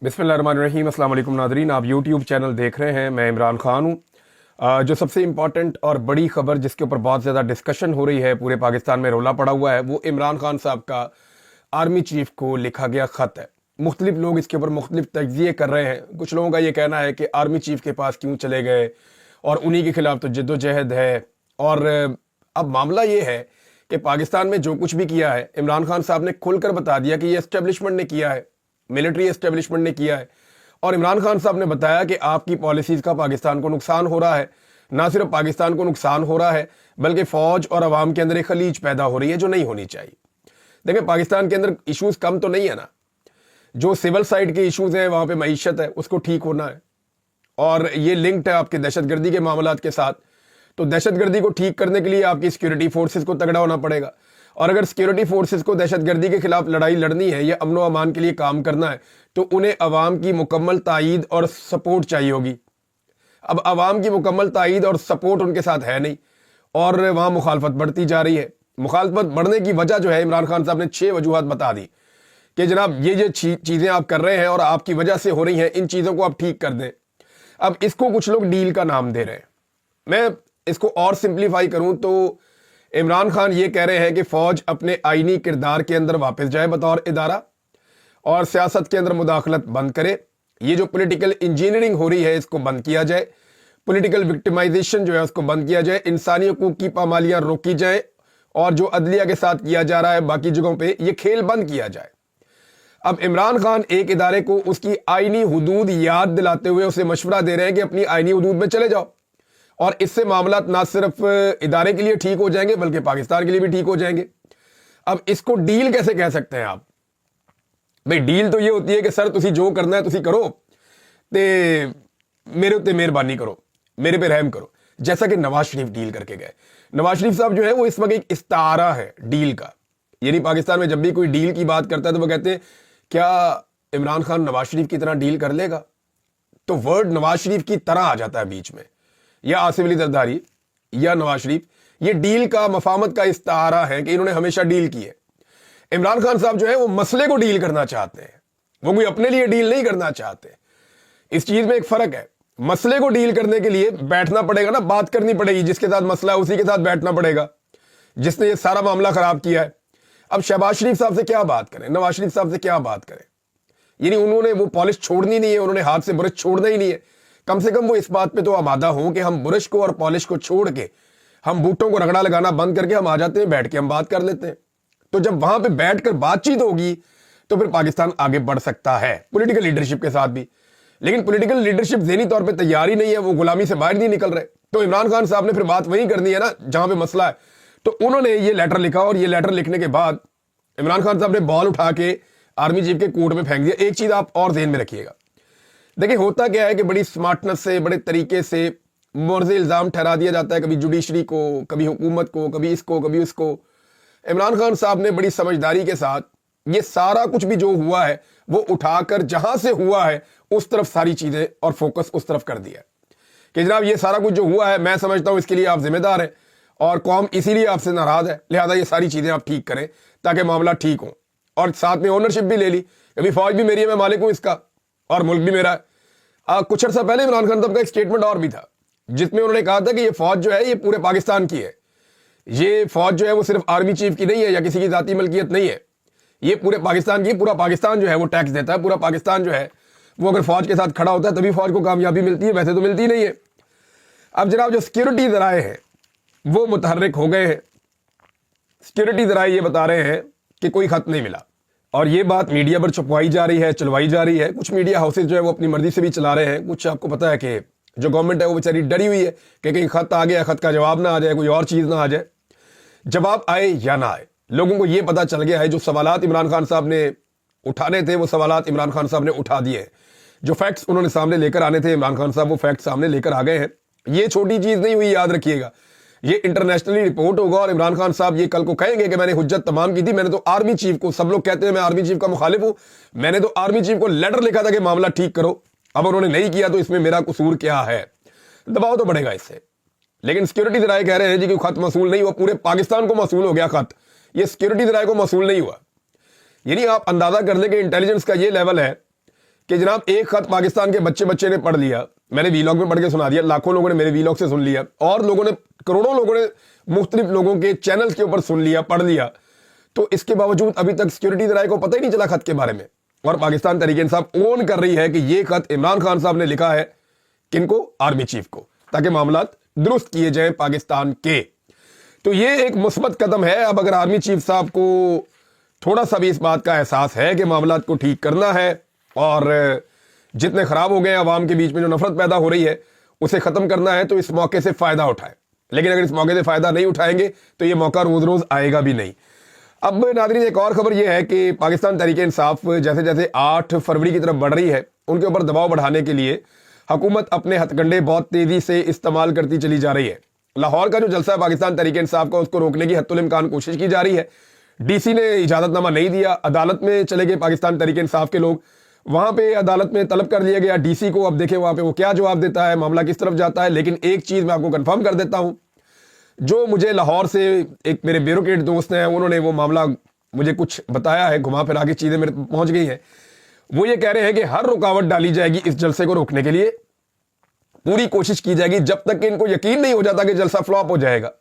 बिस्मिल्लाहिर्रहमानिर्रहीम। अस्सलाम वालेकुम नादरीन, आप यूट्यूब चैनल देख रहे हैं। मैं इमरान खान हूँ। जो सबसे इम्पॉर्टेंट और बड़ी खबर जिसके ऊपर बहुत ज़्यादा डिस्कशन हो रही है, पूरे पाकिस्तान में रोला पड़ा हुआ है, वो इमरान खान साहब का आर्मी चीफ को लिखा गया ख़त है। मुख्तलिफ लोग इसके ऊपर मुख्तलिफ तज्ज़िये कर रहे हैं। कुछ लोगों का ये कहना है कि आर्मी चीफ के पास क्यों चले गए और उन्हीं के खिलाफ तो जद्दोजहद है। और अब मामला ये है कि पाकिस्तान में जो कुछ भी किया है, इमरान खान साहब ने खुलकर बता दिया कि ये एस्टेब्लिशमेंट ने किया है, मिलिट्री एस्टेब्लिशमेंट ने किया है। और इमरान खान साहब ने बताया कि आपकी पॉलिसीज़ का पाकिस्तान को नुकसान हो रहा है। ना सिर्फ पाकिस्तान को नुकसान हो रहा है, बल्कि फ़ौज और अवाम के अंदर एक खलीज पैदा हो रही है जो नहीं होनी चाहिए। देखिए, पाकिस्तान के अंदर इश्यूज़ कम तो नहीं है ना। जो सिविल साइड के इश्यूज़ हैं, वहाँ पे मईशत है, उसको ठीक होना है। और ये लिंक्ड है आपके दहशतगर्दी के मामलात के साथ। तो दहशतगर्दी को ठीक करने के लिए आपकी सिक्योरिटी फोर्सेस को तगड़ा होना पड़ेगा। और अगर सिक्योरिटी फोर्सेस को दहशतगर्दी के खिलाफ लड़ाई लड़नी है या अमन व अमान के लिए काम करना है, तो उन्हें अवाम की मुकम्मल तायीद और सपोर्ट चाहिए होगी। अब अवाम की मुकम्मल तायीद और सपोर्ट उनके साथ है नहीं, और वहाँ मुखालफत बढ़ती जा रही है। मुखालफत बढ़ने की वजह जो है, इमरान खान साहब ने 6 वजूहात बता दी कि जनाब ये जो चीज़ें आप कर रहे हैं और आपकी वजह से हो रही हैं, इन चीज़ों को आप ठीक कर दें। अब इसको कुछ लोग डील का नाम दे रहे हैं। मैं इसको और सिंप्लीफाई करूं तो इमरान खान ये कह रहे हैं कि फौज अपने आईनी किरदार के अंदर वापस जाए बतौर इदारा, और सियासत के अंदर मुदाखलत बंद करे। ये जो पॉलिटिकल इंजीनियरिंग हो रही है, इसको बंद किया जाए। पॉलिटिकल विक्टिमाइजेशन जो है उसको बंद किया जाए। इंसानी हकूक की पामालियां रोकी जाए, और जो अदलिया के साथ किया जा रहा है बाकी जगहों पे, ये खेल बंद किया जाए। अब इमरान खान एक इदारे को उसकी आईनी हुदूद याद दिलाते हुए उसे मशवरा दे रहे हैं कि अपनी आईनी हुदूद में चले जाओ, और इससे मामलात ना सिर्फ इदारे के लिए ठीक हो जाएंगे बल्कि पाकिस्तान के लिए भी ठीक हो जाएंगे। अब इसको डील कैसे कह सकते हैं आप? भाई, डील तो ये होती है कि सर तुसी जो करना है तुसी करो, ते मेरे उत्ते मेहरबानी करो, मेरे पे रहम करो। जैसा कि नवाज शरीफ डील करके गए। नवाज शरीफ साहब जो है वो इस वक्त एक इस्तारा है डील का। यानी पाकिस्तान में जब भी कोई डील की बात करता है तो वो कहते हैं क्या इमरान खान नवाज शरीफ की तरह डील कर लेगा? तो वर्ड नवाज शरीफ की तरह आ जाता है बीच में, या आसिफ अली जरदारी या नवाज शरीफ। ये डील का, मफामत का इस्तारा है कि इन्होंने हमेशा डील की है। इमरान खान साहब जो है वो मसले को डील करना चाहते हैं, वो कोई अपने लिए डील नहीं करना चाहते। इस चीज में एक फर्क है। मसले को डील करने के लिए बैठना पड़ेगा ना, बात करनी पड़ेगी। जिसके साथ मसला है उसी के साथ बैठना पड़ेगा, जिसने ये सारा मामला खराब किया है। अब शहबाज शरीफ साहब से क्या बात करें, नवाज शरीफ साहब से क्या बात करें? यानी उन्होंने वो पॉलिश छोड़नी नहीं है, उन्होंने हाथ से ब्रश छोड़ना ही नहीं है। कम से कम वो इस बात पे तो आमादा हो कि हम ब्रश को और पॉलिश को छोड़ के, हम बूटों को रगड़ा लगाना बंद करके हम आ जाते हैं, बैठ के हम बात कर लेते हैं। तो जब वहां पे बैठकर बातचीत होगी तो फिर पाकिस्तान आगे बढ़ सकता है, पॉलिटिकल लीडरशिप के साथ भी। लेकिन पॉलिटिकल लीडरशिप ज़हनी तौर पे तैयार ही नहीं है, वो गुलामी से बाहर नहीं निकल रहे। तो इमरान खान साहब ने फिर बात वही करनी है ना जहां पे मसला है। तो उन्होंने ये लेटर लिखा, और ये लेटर लिखने के बाद इमरान खान साहब ने बॉल उठा के आर्मी चीफ के कोर्ट में फेंक दिया। एक चीज आप और ध्यान में रखिएगा, देखिए होता क्या है कि बड़ी स्मार्टनेस से, बड़े तरीके से मुर्ज़े इल्ज़ाम ठहरा दिया जाता है, कभी जुडिशरी को, कभी हुकूमत को, कभी इसको, कभी उसको। इमरान खान साहब ने बड़ी समझदारी के साथ ये सारा कुछ भी जो हुआ है वो उठाकर जहां से हुआ है उस तरफ सारी चीजें और फोकस उस तरफ कर दिया कि जनाब ये सारा कुछ जो हुआ है, मैं समझता हूं इसके लिए आप जिम्मेदार हैं और कौम इसीलिए आपसे नाराज है, लिहाजा ये सारी चीजें आप ठीक करें ताकि मामला ठीक हो। और साथ में ओनरशिप भी ले ली, कभी फौज भी मेरी है, मैं मालिक हूं इसका, और मुल्क भी मेरा है। कुछ अर्सा पहले इमरान खान साहब का एक स्टेटमेंट और भी था जिसमें उन्होंने कहा था कि ये फौज जो है ये पूरे पाकिस्तान की है। ये फौज जो है वो सिर्फ आर्मी चीफ की नहीं है या किसी की जाती मलकियत नहीं है, ये पूरे पाकिस्तान की। पूरा पाकिस्तान जो है वो टैक्स देता है, पूरा पाकिस्तान जो है वो अगर फौज के साथ खड़ा होता है तभी फौज को कामयाबी मिलती है, वैसे तो मिलती नहीं है। अब जनाब जो सिक्योरिटी जराए हैं वो मुतहर्रिक हो गए हैं। सिक्योरिटी जराए ये बता रहे हैं कि कोई खत नहीं मिला, और ये बात मीडिया पर छुपवाई जा रही है, चलवाई जा रही है। कुछ मीडिया हाउसेज जो है वो अपनी मर्जी से भी चला रहे हैं। कुछ आपको पता है कि जो गवर्नमेंट है वो बेचारी डरी हुई है कि कहीं खत आ गया, खत का जवाब ना आ जाए, कोई और चीज़ ना आ जाए। जवाब आए या ना आए, लोगों को ये पता चल गया है जो सवालात इमरान खान साहब ने उठाने थे वो सवालात इमरान खान साहब ने उठा दिए हैं। जो फैक्ट्स उन्होंने सामने लेकर आने थे इमरान खान साहब वो फैक्ट सामने लेकर आ गए हैं। ये छोटी चीज़ नहीं हुई, याद रखिएगा। ये इंटरनेशनली रिपोर्ट होगा और इमरान खान साहब ये कल को कहेंगे कि मैंने हुज्जत तमाम की थी, मैंने तो आर्मी चीफ को, सब लोग कहते हैं मैं आर्मी चीफ का मुखालिफ हूं, मैंने तो आर्मी चीफ को लेटर लिखा था कि मामला ठीक करो। अब उन्होंने नहीं किया तो इसमें मेरा कसूर क्या है? दबाव तो बढ़ेगा इससे। लेकिन सिक्योरिटी जराए कह रहे हैं जी कि खत मसूल नहीं हुआ, पूरे पाकिस्तान को मसूल हो गया खत, ये सिक्योरिटी जराए को मसूल नहीं हुआ। यानी आप अंदाजा कर लें कि इंटेलिजेंस का ये लेवल है कि जनाब एक खत पाकिस्तान के बच्चे बच्चे ने पढ़ लिया, मैंने वीलॉग में पढ़ के सुना दिया, लाखों लोगों ने मेरे वीलॉग से सुन लिया, और लोगों ने, करोड़ों लोगों ने मुख्तलिफ लोगों के चैनल के ऊपर सुन लिया, पढ़ लिया, तो इसके बावजूद अभी तक सिक्योरिटी इदारे को पता ही नहीं चला खत के बारे में। और पाकिस्तान तहरीक इंसाफ ओन कर रही है कि ये खत इमरान खान साहब ने लिखा है, किनको? आर्मी चीफ को, ताकि मामलात दुरुस्त किए जाएं पाकिस्तान के। तो ये एक मुस्बत कदम है। अब अगर आर्मी चीफ साहब को थोड़ा सा भी इस बात का एहसास है कि मामलात को ठीक करना है और जितने खराब हो गए अवाम के बीच में जो नफरत पैदा हो रही है उसे खत्म करना है, तो इस मौके से फायदा उठाएं। लेकिन अगर इस मौके से फायदा नहीं उठाएंगे तो ये मौका रोज रोज आएगा भी नहीं। अब नाज़रीन, एक और खबर यह है कि पाकिस्तान तहरीक इंसाफ जैसे जैसे 8 फरवरी की तरफ बढ़ रही है, उनके ऊपर दबाव बढ़ाने के लिए हुकूमत अपने हथकंडे बहुत तेजी से इस्तेमाल करती चली जा रही है। लाहौर का जो जलसा है पाकिस्तान तहरीक इंसाफ का, उसको रोकने की हत्तुल इम्कान कोशिश की जा रही है। डीसी ने इजाजतनामा नहीं दिया, अदालत में चले गए पाकिस्तान तहरीक इंसाफ के लोग, वहां पे अदालत में तलब कर लिया गया डीसी को। अब देखें वहां पे वो क्या जवाब देता है, मामला किस तरफ जाता है। लेकिन एक चीज मैं आपको कंफर्म कर देता हूं, जो मुझे लाहौर से एक मेरे ब्यूरोक्रेट दोस्त हैं, उन्होंने वो मामला मुझे कुछ बताया है, घुमा फिरा के चीजें मेरे पहुंच गई हैं। वो ये कह रहे हैं कि हर रुकावट डाली जाएगी इस जलसे को रोकने के लिए, पूरी कोशिश की जाएगी जब तक कि इनको यकीन नहीं हो जाता कि जलसा फ्लॉप हो जाएगा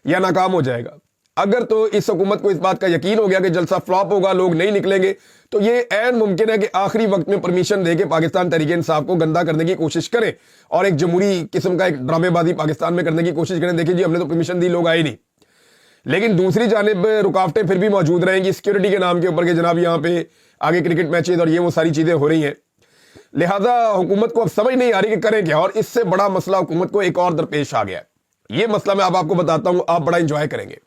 या नाकाम हो जाएगा। अगर तो इस हुकूमत को इस बात का यकीन हो गया कि जलसा फ्लॉप होगा, लोग नहीं निकलेंगे, तो ये ऐन मुमकिन है कि आखिरी वक्त में परमिशन देके पाकिस्तान तहरीक इंसाफ को गंदा करने की कोशिश करें और एक जमहूरी किस्म का एक ड्रामेबाजी पाकिस्तान में करने की कोशिश करें। देखिए जी, हमने तो परमिशन दी, लोग आए नहीं। लेकिन दूसरी जानिब रुकावटें फिर भी मौजूद रहेंगी सिक्योरिटी के नाम के ऊपर कि जनाब यहाँ पे आगे क्रिकेट मैचेज और ये वो सारी चीजें हो रही हैं। लिहाजा हुकूमत को अब समझ नहीं आ रही कि करें क्या, और इससे बड़ा मसला हुकूमत को एक और दरपेश आ गया है। ये मसला मैं अब आपको बताता हूं, आप बड़ा इंजॉय करेंगे।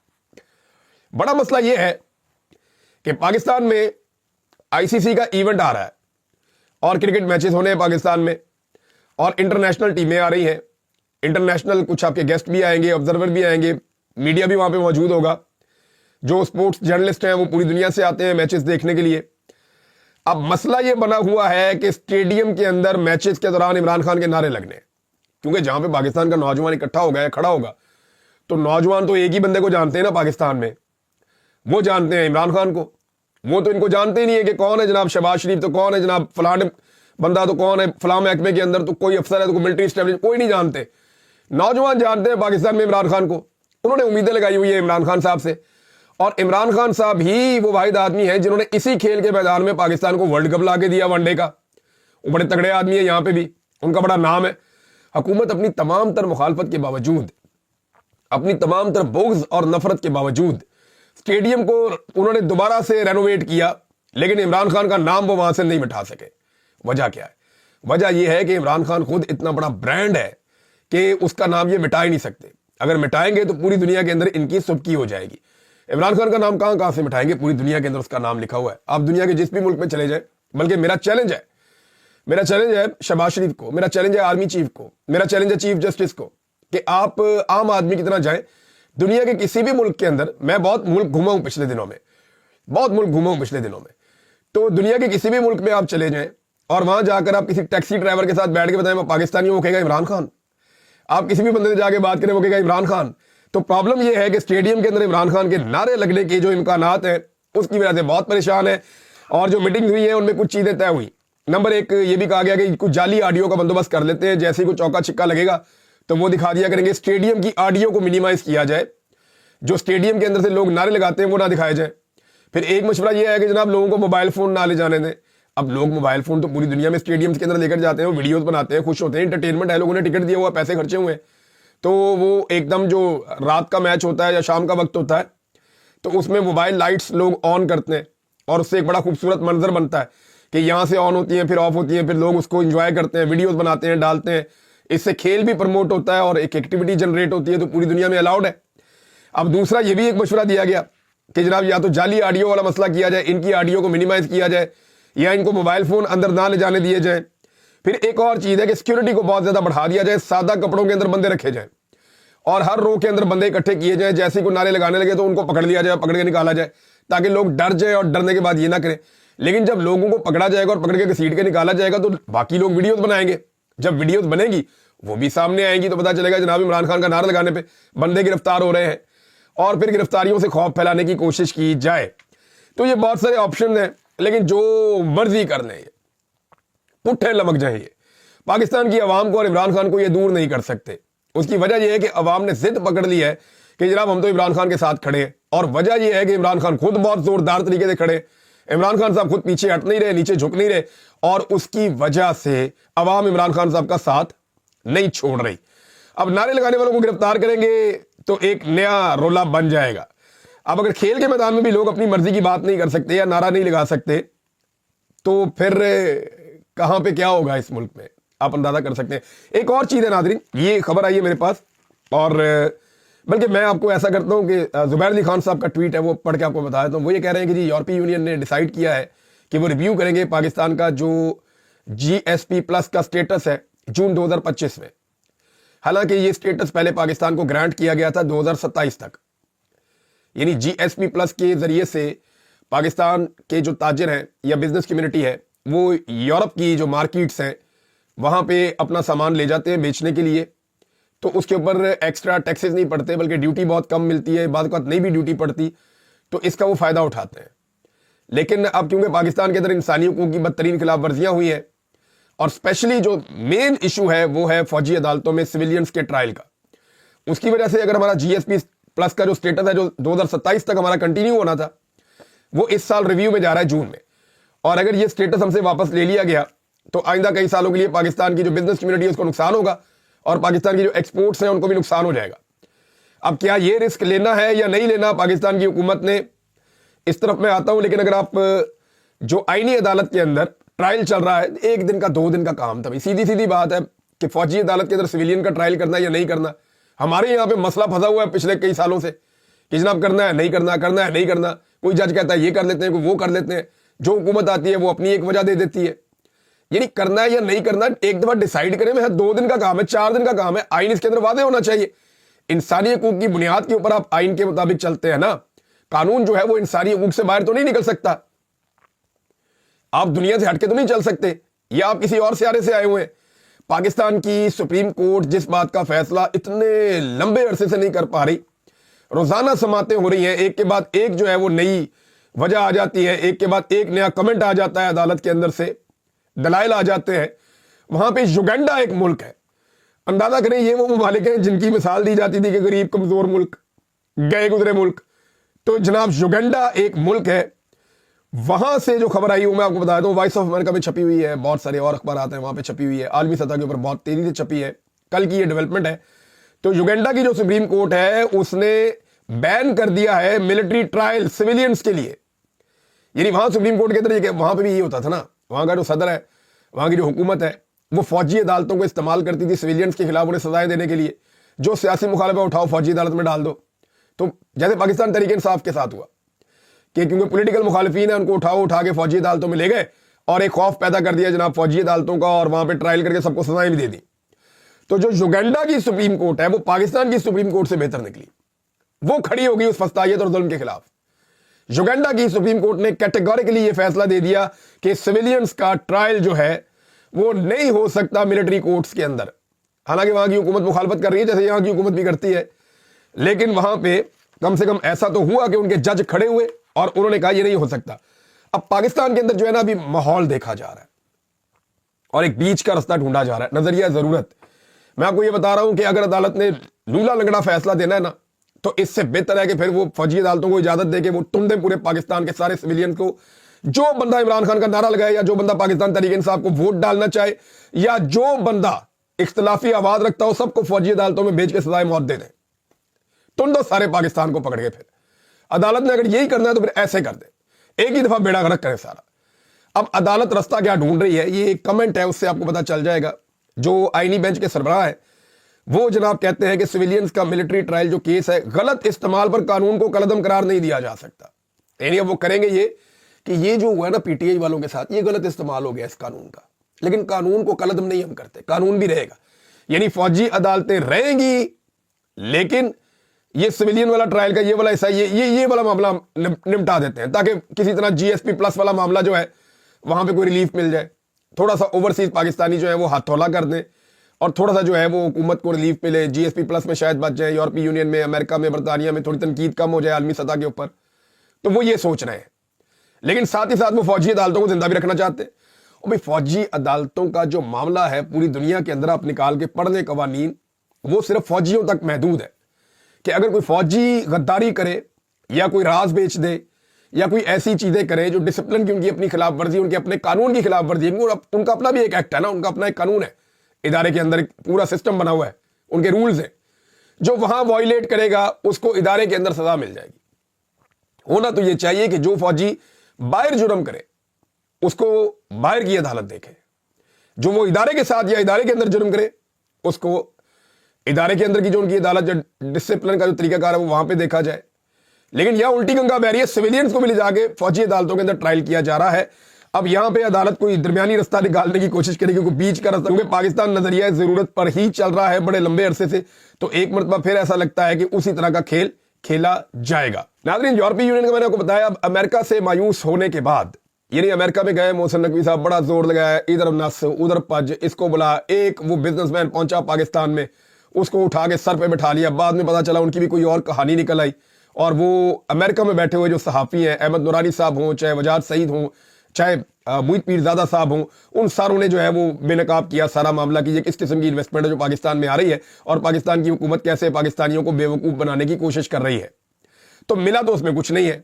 बड़ा मसला यह है कि पाकिस्तान में आईसीसी का इवेंट आ रहा है और क्रिकेट मैचेस होने हैं पाकिस्तान में, और इंटरनेशनल टीमें आ रही हैं, इंटरनेशनल कुछ आपके गेस्ट भी आएंगे, ऑब्जर्वर भी आएंगे, मीडिया भी वहां पे मौजूद होगा। जो स्पोर्ट्स जर्नलिस्ट हैं वो पूरी दुनिया से आते हैं मैचेस देखने के लिए। अब मसला ये बना हुआ है कि स्टेडियम के अंदर मैचेस के दौरान इमरान खान के नारे लगने, क्योंकि जहां पे पाकिस्तान का नौजवान इकट्ठा हो गया, खड़ा होगा, तो नौजवान तो एक ही बंदे को जानते हैं ना पाकिस्तान में, वो जानते हैं इमरान खान को। वो तो इनको जानते ही नहीं है कि कौन है जनाब शहबाज शरीफ, तो कौन है जनाब फलां बंदा, तो कौन है फलां महकमे के अंदर तो कोई अफसर है, तो कोई मिलिट्री एस्टेब्लिशमेंट, कोई नहीं जानते। नौजवान जानते हैं पाकिस्तान में इमरान खान को, उन्होंने उम्मीदें लगाई हुई है इमरान खान साहब से। और इमरान खान साहब ही वो वाहिद आदमी है जिन्होंने इसी खेल के मैदान में पाकिस्तान को वर्ल्ड कप ला के दिया, वनडे का। वो बड़े तगड़े आदमी है, यहां पे भी उनका बड़ा नाम है। हुकूमत अपनी तमाम तर मुखालफत के बावजूद, अपनी तमाम तर बुग़्ज़ और नफरत के बावजूद स्टेडियम को उन्होंने दोबारा से रेनोवेट किया, लेकिन इमरान खान का नाम वो वहां से नहीं मिटा सके। वजह क्या है? वजह यह है कि इमरान खान खुद इतना बड़ा ब्रांड है कि उसका नाम ये मिटा ही नहीं सकते। अगर मिटाएंगे तो पूरी दुनिया के अंदर इनकी सुबकी हो जाएगी। इमरान खान का नाम कहां कहां से मिटाएंगे, पूरी दुनिया के अंदर उसका नाम लिखा हुआ है। आप दुनिया के जिस भी मुल्क में चले जाए, बल्कि मेरा चैलेंज है शहबाज शरीफ को, मेरा चैलेंज है आर्मी चीफ को, मेरा चैलेंज है चीफ जस्टिस को, कि आप आम आदमी की तरह जाएं दुनिया के किसी भी मुल्क के अंदर। मैं बहुत मुल्क घूमा हूं पिछले दिनों में, बहुत मुल्क घूमा हूं पिछले दिनों में, तो दुनिया के किसी भी मुल्क में आप चले जाएं और वहां जाकर आप किसी टैक्सी ड्राइवर के साथ बैठ के बताएं मैं पाकिस्तानी हूं, वो कहेगा इमरान खान। आप किसी भी बंदे से जाके बात करें, वो कहेगा इमरान खान। तो प्रॉब्लम यह है कि स्टेडियम के अंदर इमरान खान के नारे लगने के जो इम्कानात हैं उसकी वजह से बहुत परेशान है। और जो मीटिंग हुई है उनमें कुछ चीजें तय हुई। नंबर एक, ये भी कहा गया कि कुछ जाली ऑडियो का बंदोबस्त कर लेते हैं, जैसे ही कुछ चौका छिक्का लगेगा तो वो दिखा दिया करेंगे। स्टेडियम की ऑडियो को मिनिमाइज किया जाए, जो स्टेडियम के अंदर से लोग नारे लगाते हैं वो ना दिखाए जाए। फिर एक मशवरा यह है कि जनाब लोगों को मोबाइल फोन ना ले जाने दें। अब लोग मोबाइल फोन तो पूरी दुनिया में स्टेडियम के अंदर लेकर जाते हैं, वो वीडियोस बनाते हैं, खुश होते हैं, एंटरटेनमेंट है, लोगों ने टिकट दिया हुआ, पैसे खर्चे हुए हैं, तो वो एकदम जो रात का मैच होता है या शाम का वक्त होता है तो उसमें मोबाइल लाइट्स लोग ऑन करते हैं और उससे एक बड़ा खूबसूरत मंजर बनता है कि यहाँ से ऑन होती हैं फिर ऑफ होती हैं, फिर लोग उसको एंजॉय करते हैं, वीडियोस बनाते हैं, डालते हैं। इससे खेल भी प्रमोट होता है और एक एक्टिविटी जनरेट होती है, तो पूरी दुनिया में अलाउड है। अब दूसरा ये भी एक मशवरा दिया गया कि जनाब या तो जाली ऑडियो वाला मसला किया जाए, इनकी ऑडियो को मिनिमाइज किया जाए, या इनको मोबाइल फोन अंदर ना ले जाने दिए जाए। फिर एक और चीज है कि सिक्योरिटी को बहुत ज्यादा बढ़ा दिया जाए, सादा कपड़ों के अंदर बंदे रखे जाए और हर रो के अंदर बंदे इकट्ठे किए जाए, जैसे को नारे लगाने लगे तो उनको पकड़ लिया जाए, पकड़ के निकाला जाए, ताकि लोग डर जाए और डरने के बाद ये ना करें। लेकिन जब लोगों को पकड़ा जाएगा और पकड़ के घसीट के निकाला जाएगा तो बाकी लोग वीडियोस बनाएंगे, जब वीडियोस बनेगी वो भी सामने आएंगी तो पता चलेगा जनाब इमरान खान का नारा लगाने पे बंदे गिरफ्तार हो रहे हैं, और फिर गिरफ्तारियों से खौफ फैलाने की कोशिश की जाए। तो ये बहुत सारे ऑप्शन हैं, लेकिन जो मर्जी कर लें पुट्ठे लमक जाएं। ये पाकिस्तान की आवाम को और इमरान खान को ये दूर नहीं कर सकते। उसकी वजह यह है कि अवाम ने जिद पकड़ ली है कि जनाब हम तो इमरान खान के साथ खड़े हैं, और वजह यह है कि इमरान खान खुद बहुत जोरदार तरीके से खड़े। इमरान खान साहब खुद पीछे हट नहीं रहे, नीचे झुक नहीं रहे, और उसकी वजह से अवाम इमरान खान साहब का साथ नहीं छोड़ रही। अब नारे लगाने वालों को गिरफ्तार करेंगे तो एक नया रोला बन जाएगा। अब अगर खेल के मैदान में भी लोग अपनी मर्जी की बात नहीं कर सकते या नारा नहीं लगा सकते, तो फिर कहां पे क्या होगा इस मुल्क में, आप अंदाजा कर सकते हैं। एक और चीज है नाज़रीन, ये खबर आई है मेरे पास, और बल्कि मैं आपको ऐसा करता हूं कि जुबैर अली खान साहब का ट्वीट है, वो पढ़ के आपको बता देता हूं। वो ये कह रहे हैं कि जी यूरोपीय यूनियन ने डिसाइड किया है कि वो रिव्यू करेंगे पाकिस्तान का जो GSP+ का स्टेटस है जून 2025 में। हालांकि ये स्टेटस पहले पाकिस्तान को ग्रांट किया गया था 2027 तक, यानी GSP+ के जरिए से पाकिस्तान के जो ताजिर हैं या बिजनेस कम्युनिटी है वो यूरोप की जो मार्केट्स हैं वहां पे अपना सामान ले जाते हैं बेचने के लिए, तो उसके ऊपर एक्स्ट्रा टैक्सेस नहीं पड़ते, बल्कि ड्यूटी बहुत कम मिलती है, बाद नहीं भी ड्यूटी पड़ती, तो इसका वो फायदा उठाते हैं। लेकिन अब क्योंकि पाकिस्तान के अंदर इंसानी हुकूक की बदतरीन खिलाफ वर्जियां हुई हैं, और स्पेशली जो मेन इशू है वो है फौजी अदालतों में सिविलियंस के ट्रायल का, उसकी वजह से अगर हमारा GSP+ का जो स्टेटस है जो 2027 तक हमारा कंटिन्यू होना था, वो इस साल रिव्यू में जा रहा है जून में। और अगर ये स्टेटस हमसे वापस ले लिया गया तो आइंदा कई सालों के लिए पाकिस्तान की जो बिजनेस कम्युनिटी है उसको नुकसान होगा, और पाकिस्तान की जो एक्सपोर्ट्स हैं उनको भी नुकसान हो जाएगा। अब क्या ये रिस्क लेना है या नहीं लेना, पाकिस्तान की हुकूमत ने, इस तरफ मैं आता हूं। लेकिन अगर आप जो आईनी अदालत के अंदर ट्रायल चल रहा है, 1 दिन का 2 दिन का काम था भाई, सीधी सीधी बात है कि फौजी अदालत के अंदर सिविलियन का ट्रायल करना या नहीं करना। हमारे यहाँ पे मसला फंसा हुआ है पिछले कई सालों से कि जनाब करना है नहीं करना, करना है नहीं करना। कोई जज कहता है ये कर लेते हैं, कोई वो कर लेते हैं, जो हुकूमत आती है वो अपनी एक वजह दे देती है। यानी करना है या नहीं करना एक दफा डिसाइड करें। मैं 2 दिन का काम है, 4 दिन का काम है, आइन इसके अंदर वादे होना चाहिए। इंसानी हकूक की बुनियाद के ऊपर आप आइन के मुताबिक चलते हैं ना, कानून जो है वो इंसानी हकूक से बाहर तो नहीं निकल सकता। आप दुनिया से हटके तो नहीं चल सकते, या आप किसी और सियारे से आए हुए हैं। पाकिस्तान की सुप्रीम कोर्ट जिस बात का फैसला इतने लंबे अरसे से नहीं कर पा रही, रोजाना समातें हो रही हैं, एक के बाद एक जो है वो नई वजह आ जाती है, एक के बाद एक नया कमेंट आ जाता है अदालत के अंदर से, दलाइल आ जाते हैं। वहां पे युगांडा एक मुल्क है, अंदाजा करें ये वो ममालिक हैं जिनकी मिसाल दी जाती थी कि गरीब कमजोर मुल्क, गए गुजरे मुल्क। तो जनाब युगांडा एक मुल्क है, वहां से जो खबर आई वो मैं आपको बता दूं, वॉइस ऑफ अमेरिका में छपी हुई है, बहुत सारे और अखबार आते हैं वहां पे छपी हुई है, आलमी सतह के ऊपर बहुत तेजी से छपी है, कल की ये डेवलपमेंट है। तो युगांडा की जो सुप्रीम कोर्ट है उसने बैन कर दिया है मिलिट्री ट्रायल सिविलियंस के लिए। यानी वहां सुप्रीम कोर्ट के अंदर वहां पे भी ये होता था ना, वहां का जो सदर है, वहां की जो हुकूमत है, वो फौजी अदालतों को इस्तेमाल करती थी सिविलियंस के खिलाफ उन्हें सजाएं देने के लिए। जो सियासी मुखालिफा उठाओ फौजी अदालत में डाल दो। तो जैसे पाकिस्तान तहरीक इंसाफ के साथ हुआ कि क्योंकि पॉलिटिकल मुखालिफिन है उनको उठा के फौजी अदालतों में ले गए और एक खौफ पैदा कर दिया जनाब फौजी अदालतों का, और वहां पे ट्रायल करके सबको सजाएं भी दे दी। तो जो युगांडा की सुप्रीम कोर्ट है वो पाकिस्तान की सुप्रीम कोर्ट से बेहतर निकली, वो खड़ी होगी उस फस्तायत और जुल्म के खिलाफ। युगांडा की सुप्रीम कोर्ट ने कैटेगोरिकली ये फैसला दे दिया कि सिविलियंस का ट्रायल जो है वो नहीं हो सकता मिलिट्री कोर्ट्स के अंदर। हालांकि वहां की हुकूमत मुखालफत कर रही है जैसे यहां की हुकूमत भी करती है, लेकिन वहां पे कम से कम ऐसा तो हुआ कि उनके जज खड़े हुए और उन्होंने कहा ये नहीं हो सकता। अब पाकिस्तान के अंदर जो है ना अभी माहौल देखा जा रहा है और एक बीच का रास्ता ढूंढा जा रहा है, नजरिया जरूरत। मैं आपको ये बता रहा हूं कि अगर अदालत ने लूला लंगड़ा फैसला देना है ना, तो इससे बेहतर है कि फिर वो फौजी अदालतों को इजाजत दे के वो तुम दे पूरे पाकिस्तान के सारे सिविलियन को, जो बंदा इमरान खान का नारा लगाए या जो बंदा पाकिस्तान तहरीक इंसाफ को वोट डालना चाहे या जो बंदा इख्तलाफी आवाज रखता हो, सबको फौजी अदालतों में भेज के सजाए मौत दे दें। तुम दो सारे पाकिस्तान को पकड़ के फिर अदालत ने अगर यही करना है तो फिर ऐसे कर दे, एक ही दफा बेड़ा गर्क करे सारा। अब अदालत रास्ता क्या ढूंढ रही है, ये एक कमेंट है उससे आपको पता चल जाएगा। जो आईनी बेंच के सरबराह है वो जनाब कहते हैं कि सिविलियंस का मिलिट्री ट्रायल जो केस है, गलत इस्तेमाल पर कानून को कलदम करार नहीं दिया जा सकता। यानी अब वो करेंगे ये कि ये जो हुआ ना पीटीआई वालों के साथ, ये गलत इस्तेमाल हो गया इस कानून का, लेकिन कानून को कलदम नहीं हम करते, कानून भी रहेगा। यानी फौजी अदालतें रहेंगी, लेकिन ये सिविलियन वाला ट्रायल का ये वाला ऐसा ये वाला मामला निपटा देते हैं ताकि किसी तरह GSP+ वाला मामला जो है वहां पे कोई रिलीफ मिल जाए। थोड़ा सा ओवरसीज पाकिस्तानी जो है वो हाथोला कर दें और थोड़ा सा जो है वो हुकूमत को रिलीफ मिले, GSP+ में शायद बच जाए, यूरोपीय यूनियन में, अमेरिका में, बरतानिया में थोड़ी तनकीद कम हो जाए आलमी सतह के ऊपर। तो वो ये सोच रहे हैं, लेकिन साथ ही साथ वो फौजी अदालतों को जिंदा भी रखना चाहते हैं اور بھائی فوجی عدالتوں کا جو معاملہ ہے پوری دنیا کے اندر آپ نکال کے پڑھ لیں قوانین، وہ صرف فوجیوں تک محدود ہے کہ اگر کوئی فوجی غداری کرے یا کوئی راز بیچ دے یا کوئی ایسی چیزیں کرے جو ڈسپلن کی ان کی اپنی خلاف ورزی، ان کے اپنے قانون کی خلاف ورزی، ان کا اپنا بھی ایک ایکٹ ہے نا، ان کا اپنا ایک قانون ہے، ادارے کے اندر ایک پورا سسٹم بنا ہوا ہے، ان کے رولز ہیں، جو وہاں وائلیٹ کرے گا اس کو ادارے کے اندر سزا مل جائے گی۔ ہونا تو یہ چاہیے کہ جو فوجی باہر جرم کرے اس کو باہر کی عدالت دیکھے، جو وہ ادارے کے ساتھ یا ادارے کے اندر جرم کرے اس کو ادارے کے اندر کی جو ان کی عدالت جو ڈسپلن کا جو طریقہ کار ہے وہ وہاں پہ دیکھا جائے۔ لیکن یہاں الٹی گنگا بہ رہی ہے، سویلینز کو بھی لے جا کے فوجی عدالتوں کے اندر ٹرائل کیا جا رہا ہے۔ اب یہاں پہ عدالت کوئی درمیانی رستہ نکالنے کی کوشش کرے گی، کوئی بیچ کا رستہ، کیونکہ پاکستان نظریہ ضرورت پر ہی چل رہا ہے بڑے لمبے عرصے سے، تو ایک مرتبہ پھر ایسا لگتا ہے کہ اسی طرح کا کھیل کھیلا جائے گا۔ ناظرین، یورپی یونین کا میں نے آپ کو بتایا، اب امریکہ سے مایوس ہونے کے بعد، یعنی امریکہ میں گئے محسن نقوی صاحب، بڑا زور لگایا، ادھر نس ادھر پج، اس کو بلا، ایک وہ بزنس مین پہنچا پاکستان میں، اس کو اٹھا کے سر پہ بٹھا لیا، بعد میں پتا چلا ان کی بھی کوئی اور کہانی نکل آئی، اور وہ امریکہ میں بیٹھے ہوئے جو صحافی ہیں، احمد نورانی صاحب ہوں، چاہے وجاد سعید ہوں، چاہے محیط پیرزادہ صاحب ہوں، ان ساروں نے جو ہے وہ بے نقاب کیا سارا معاملہ کہ یہ کس قسم کی انویسٹمنٹ ہے جو پاکستان میں آ رہی ہے، اور پاکستان کی حکومت کیسے پاکستانیوں کو بے وقوف بنانے کی کوشش کر رہی ہے۔ تو ملا تو اس میں کچھ نہیں ہے،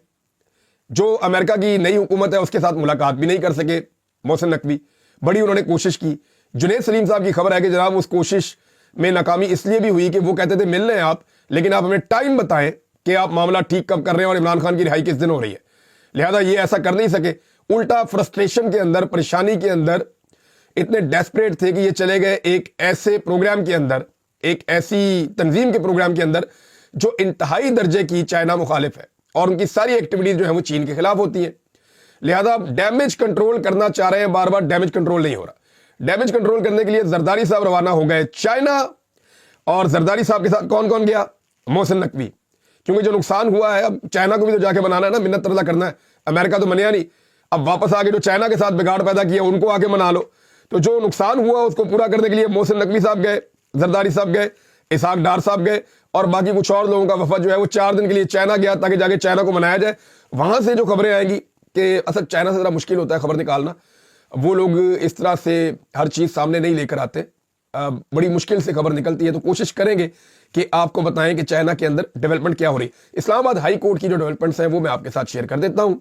جو امریکہ کی نئی حکومت ہے اس کے ساتھ ملاقات بھی نہیں کر سکے محسن نقوی، بڑی انہوں نے کوشش کی۔ جنید سلیم صاحب کی خبر ہے کہ جناب اس کوشش میں ناکامی اس لیے بھی ہوئی کہ وہ کہتے تھے مل لیں آپ، لیکن آپ ہمیں ٹائم بتائیں کہ آپ معاملہ ٹھیک کب کر رہے ہیں اور عمران خان کی رہائی کس دن ہو رہی ہے، لہذا یہ ایسا کر نہیں سکے۔ الٹا فرسٹریشن کے اندر، پریشانی کے اندر اتنے ڈیسپریٹ تھے کہ یہ چلے گئے ایک ایسے پروگرام کے اندر، ایک ایسی تنظیم کے پروگرام کے اندر جو انتہائی درجے کی چائنا مخالف ہے، اور ان کی ساری ایکٹیویٹیز جو ہیں وہ چین کے خلاف ہوتی ہیں، لہذا ڈیمیج کنٹرول کرنا چاہ رہے ہیں، بار بار ڈیمیج کنٹرول نہیں ہو رہا۔ ڈیمیج کنٹرول کرنے کے لیے زرداری صاحب روانہ ہو گئے چائنا، اور زرداری صاحب کے ساتھ کون کون گیا؟ محسن نقوی، کیونکہ جو نقصان ہوا ہے اب چائنا کو بھی تو جا کے بنانا ہے نا، منت ترلا کرنا ہے، امریکہ تو منیا نہیں، اب واپس آ کے جو چائنا کے ساتھ بگاڑ پیدا کیا ان کو آ کے منا لو۔ تو جو نقصان ہوا اس کو پورا کرنے کے لیے محسن نقوی صاحب گئے، زرداری صاحب گئے، اسحاق ڈار صاحب گئے، اور باقی کچھ اور لوگوں کا وفد جو ہے وہ 4 دن کے لیے چائنا گیا تاکہ جا کے چائنا کو منایا جائے۔ وہاں سے جو خبریں آئیں گی کہ اصل چائنا سے ذرا مشکل ہوتا ہے خبر نکالنا، وہ لوگ اس طرح سے ہر چیز سامنے نہیں لے کر آتے، بڑی مشکل سے خبر نکلتی ہے، تو کوشش کریں گے کہ آپ کو بتائیں کہ چائنا کے اندر ڈیولپمنٹ کیا ہو رہی۔ اسلام آباد ہائی کورٹ کی جو ڈیولپمنٹس ہیں وہ میں آپ کے ساتھ شیئر کر دیتا ہوں۔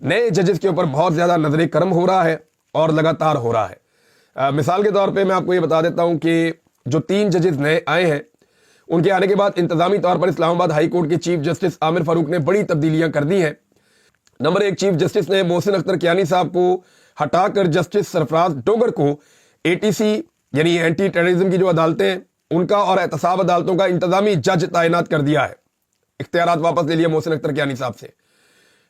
نئے ججز کے اوپر بہت زیادہ نظر کرم ہو رہا ہے اور لگاتار ہو رہا ہے۔ مثال کے طور پہ میں آپ کو یہ بتا دیتا ہوں کہ جو 3 ججز نئے آئے ہیں ان کے آنے کے بعد انتظامی طور پر اسلام آباد ہائی کورٹ کے چیف جسٹس عامر فاروق نے بڑی تبدیلیاں کر دی ہیں۔ نمبر 1، چیف جسٹس نے محسن اختر کیانی صاحب کو ہٹا کر جسٹس سرفراز ڈوگر کو ATC یعنی اینٹی ٹیررزم کی جو عدالتیں ہیں ان کا اور احتساب عدالتوں کا انتظامی جج تعینات کر دیا ہے، اختیارات واپس لے لیا محسن اختر کیانی صاحب سے۔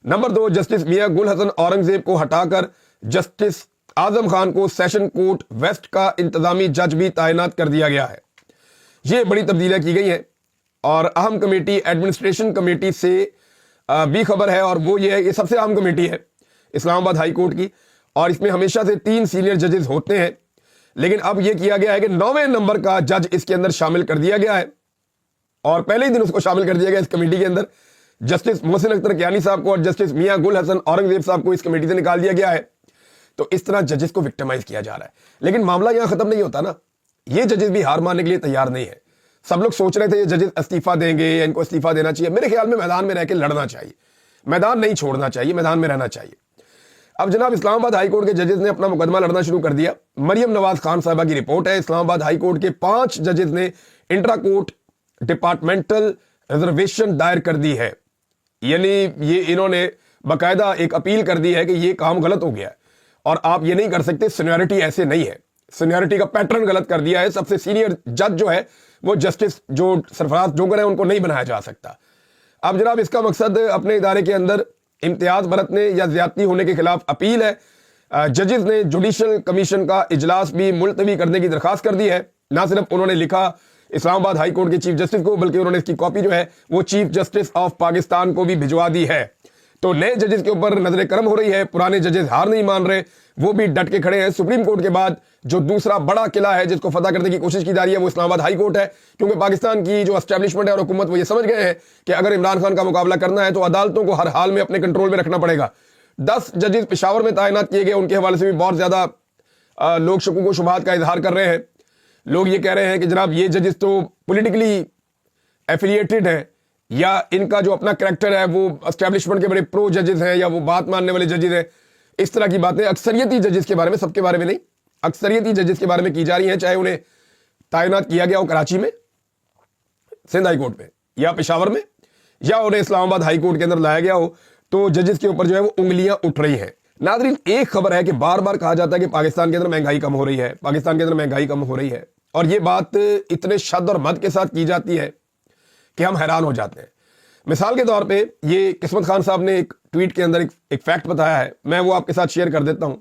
نمبر 2، جسٹس میاں گل حسن اورنگزیب کو ہٹا کر جسٹس اعظم خان کو سیشن کورٹ ویسٹ کا انتظامی جج بھی تعینات کر دیا گیا ہے۔ یہ بڑی تبدیلیاں کی گئی ہیں، اور اہم کمیٹی ایڈمنسٹریشن کمیٹی سے بھی خبر ہے، اور وہ یہ ہے، یہ سب سے اہم کمیٹی ہے اسلام آباد ہائی کورٹ کی، اور اس میں ہمیشہ سے 3 سینئر ججز ہوتے ہیں، لیکن اب یہ کیا گیا ہے کہ 9ویں نمبر کا جج اس کے اندر شامل کر دیا گیا ہے، اور پہلے ہی دن اس کو شامل کر دیا گیا اس کمیٹی کے اندر۔ جسٹس محسن اختر کیانی صاحب کو اور جسٹس میاں گل حسن اورنگزیب صاحب کو اس کمیٹی سے نکال دیا گیا ہے۔ تو اس طرح ججز کو وکٹمائز کیا جا رہا ہے، لیکن معاملہ یہاں ختم نہیں ہوتا نا، یہ ججز بھی ہار ماننے کے لیے تیار نہیں ہے۔ سب لوگ سوچ رہے تھے یہ ججز استعفیٰ دیں گے یا ان کو استعفیٰ دینا چاہیے، میرے خیال میں میدان میں رہ کے لڑنا چاہیے، میدان نہیں چھوڑنا چاہیے، میدان میں رہنا چاہیے۔ اب جناب اسلام آباد ہائی کورٹ کے ججز نے اپنا مقدمہ لڑنا شروع کر دیا۔ مریم نواز خان صاحبہ کی رپورٹ ہے، اسلام آباد ہائی کورٹ کے 5 ججز نے انٹرا کورٹ ڈپارٹمنٹل ریزرویشن دائر کر دی ہے، یعنی یہ انہوں نے باقاعدہ ایک اپیل کر دی ہے کہ یہ کام غلط ہو گیا ہے اور آپ یہ نہیں کر سکتے، سینیورٹی ایسے نہیں ہے، سینیورٹی کا پیٹرن غلط کر دیا ہے، سب سے سینئر جج جو ہے وہ جسٹس جو سرفراز ڈوگر ہیں ان کو نہیں بنایا جا سکتا۔ اب جناب اس کا مقصد اپنے ادارے کے اندر امتیاز برتنے یا زیادتی ہونے کے خلاف اپیل ہے۔ ججز نے جوڈیشل کمیشن کا اجلاس بھی ملتوی کرنے کی درخواست کر دی ہے۔ نہ صرف انہوں نے لکھا اسلام آباد ہائی کورٹ کے چیف جسٹس کو، بلکہ انہوں نے اس کی کاپی جو ہے وہ چیف جسٹس آف پاکستان کو بھی بھجوا دی ہے۔ تو نئے ججز کے اوپر نظر کرم ہو رہی ہے، پرانے ججز ہار نہیں مان رہے، وہ بھی ڈٹ کے کھڑے ہیں۔ سپریم کورٹ کے بعد جو دوسرا بڑا قلعہ ہے جس کو فتح کرنے کی کوشش کی جا رہی ہے وہ اسلام آباد ہائی کورٹ ہے، کیونکہ پاکستان کی جو اسٹیبلشمنٹ ہے اور حکومت وہ یہ سمجھ گئے ہیں کہ اگر عمران خان کا مقابلہ کرنا ہے تو عدالتوں کو ہر حال میں اپنے کنٹرول میں رکھنا پڑے گا۔ 10 ججز پشاور میں تعینات کیے گئے، ان کے حوالے سے بھی بہت زیادہ لوگ شکوک و شبہات کا اظہار کر رہے ہیں. لوگ یہ کہہ رہے ہیں کہ جناب یہ ججز تو پولیٹیکلی ایفیلیٹڈ ہیں, یا ان کا جو اپنا کریکٹر ہے وہ اسٹیبلشمنٹ کے بڑے پرو ججز ہیں, یا وہ بات ماننے والے ججز ہیں. اس طرح کی باتیں اکثریتی ججز کے بارے میں, سب کے بارے میں نہیں, اکثریتی ججز کے بارے میں کی جا رہی ہیں, چاہے انہیں تعینات کیا گیا ہو کراچی میں سندھ ہائی کورٹ میں, یا پشاور میں, یا انہیں اسلام آباد ہائی کورٹ کے اندر لایا گیا ہو. تو ججز کے اوپر جو ہے وہ انگلیاں اٹھ رہی ہیں. ناظرین, ایک خبر ہے کہ بار بار کہا جاتا ہے کہ پاکستان کے اندر مہنگائی کم ہو رہی ہے, پاکستان کے اندر مہنگائی کم ہو رہی ہے, اور یہ بات اتنے شد اور مد کے ساتھ کی جاتی ہے کہ ہم حیران ہو جاتے ہیں. مثال کے طور پہ یہ قسمت خان صاحب نے ایک ٹویٹ کے اندر ایک فیکٹ بتایا ہے, میں وہ آپ کے ساتھ شیئر کر دیتا ہوں,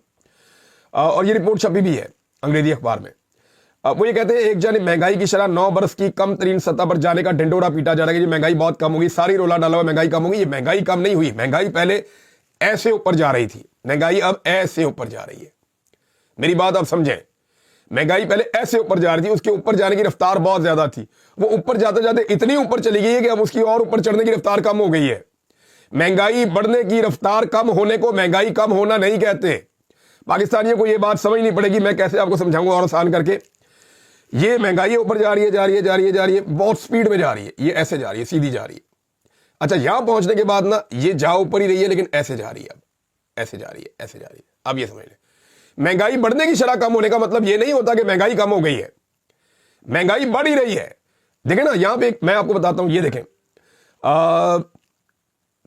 اور یہ رپورٹ چھپی بھی ہے انگریزی اخبار میں. وہ یہ کہتے ہیں ایک جانب مہنگائی کی شرح 9 برس کی کم ترین سطح پر جانے کا ڈنڈورا پیٹا جا رہا ہے کہ یہ مہنگائی بہت کم ہوگی, ساری رولا ڈالا ہوا مہنگائی کم ہوگی. یہ مہنگائی کم نہیں ہوئی, مہنگائی پہلے ایسے اوپر جا رہی تھی, مہنگائی اب ایسے اوپر جا رہی ہے. میری بات آپ سمجھیں, مہنگائی پہلے ایسے اوپر جا رہی تھی, اس کے اوپر جانے کی رفتار بہت زیادہ تھی, وہ اوپر جاتے جاتے اتنی اوپر چلی گئی ہے کہ اب اس کی اور اوپر چڑھنے کی رفتار کم ہو گئی ہے. مہنگائی بڑھنے کی رفتار کم ہونے کو مہنگائی کم ہونا نہیں کہتے. پاکستانیوں کو یہ بات سمجھنی پڑے گی, میں کیسے آپ کو سمجھاؤں گا اور آسان کر کے. یہ مہنگائی اوپر جا رہی ہے, جا رہی ہے, جا رہی ہے, جا رہی ہے, بہت سپیڈ میں جا رہی ہے, یہ ایسے جا رہی ہے, سیدھی جا رہی ہے. اچھا, یہاں پہنچنے کے بعد نا یہ جا اوپر ہی رہی ہے, لیکن ایسے جا رہی ہے, اب ایسے جا رہی ہے, ایسے جا رہی ہے. اب یہ سمجھ لیں, مہنگائی بڑھنے کی شرح کم ہونے کا مطلب یہ نہیں ہوتا کہ مہنگائی کم ہو گئی ہے, مہنگائی بڑھ ہی رہی ہے. دیکھیں نا, یہاں پہ میں آپ کو بتاتا ہوں, یہ دیکھیں,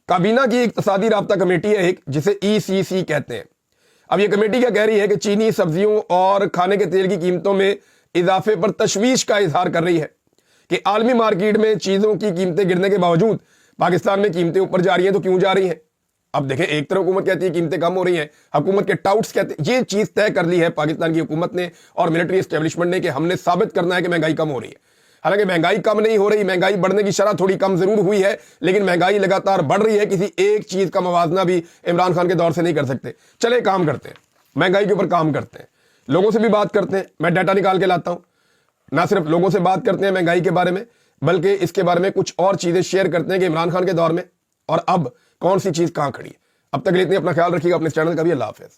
کابینہ کی اقتصادی رابطہ کمیٹی ہے ایک, جسے ECC کہتے ہیں. اب یہ کمیٹی کیا کہہ رہی ہے کہ چینی, سبزیوں اور کھانے کے تیل کی قیمتوں میں اضافے پر تشویش کا اظہار کر رہی ہے کہ عالمی مارکیٹ میں چیزوں کی قیمتیں گرنے کے باوجود پاکستان میں قیمتیں اوپر جا رہی ہیں. تو کیوں جا رہی ہیں؟ اب دیکھیں, ایک طرف حکومت کہتی ہے قیمتیں کم ہو رہی ہیں, حکومت کے ٹاؤٹس کہتے ہیں, یہ چیز طے کر لی ہے پاکستان کی حکومت نے اور ملٹری اسٹیبلشمنٹ نے کہ ہم نے ثابت کرنا ہے کہ مہنگائی کم ہو رہی ہے. حالانکہ مہنگائی کم نہیں ہو رہی, مہنگائی بڑھنے کی شرح تھوڑی کم ضرور ہوئی ہے, لیکن مہنگائی لگاتار بڑھ رہی ہے. کسی ایک چیز کا موازنہ بھی عمران خان کے دور سے نہیں کر سکتے. چلے کام کرتے ہیں, مہنگائی کے اوپر کام کرتے ہیں, لوگوں سے بھی بات کرتے ہیں. میں ڈیٹا نکال کے لاتا ہوں, نہ صرف لوگوں سے بات کرتے ہیں مہنگائی کے بارے میں, بلکہ اس کے بارے میں کچھ اور چیزیں شیئر کرتے ہیں کہ عمران خان کے دور میں اور اب کون سی چیز کہاں کھڑی ہے. اب تک لیتے ہیں, اپنا خیال رکھیے گا, اپنے چینل کا بھی. اللہ حافظ.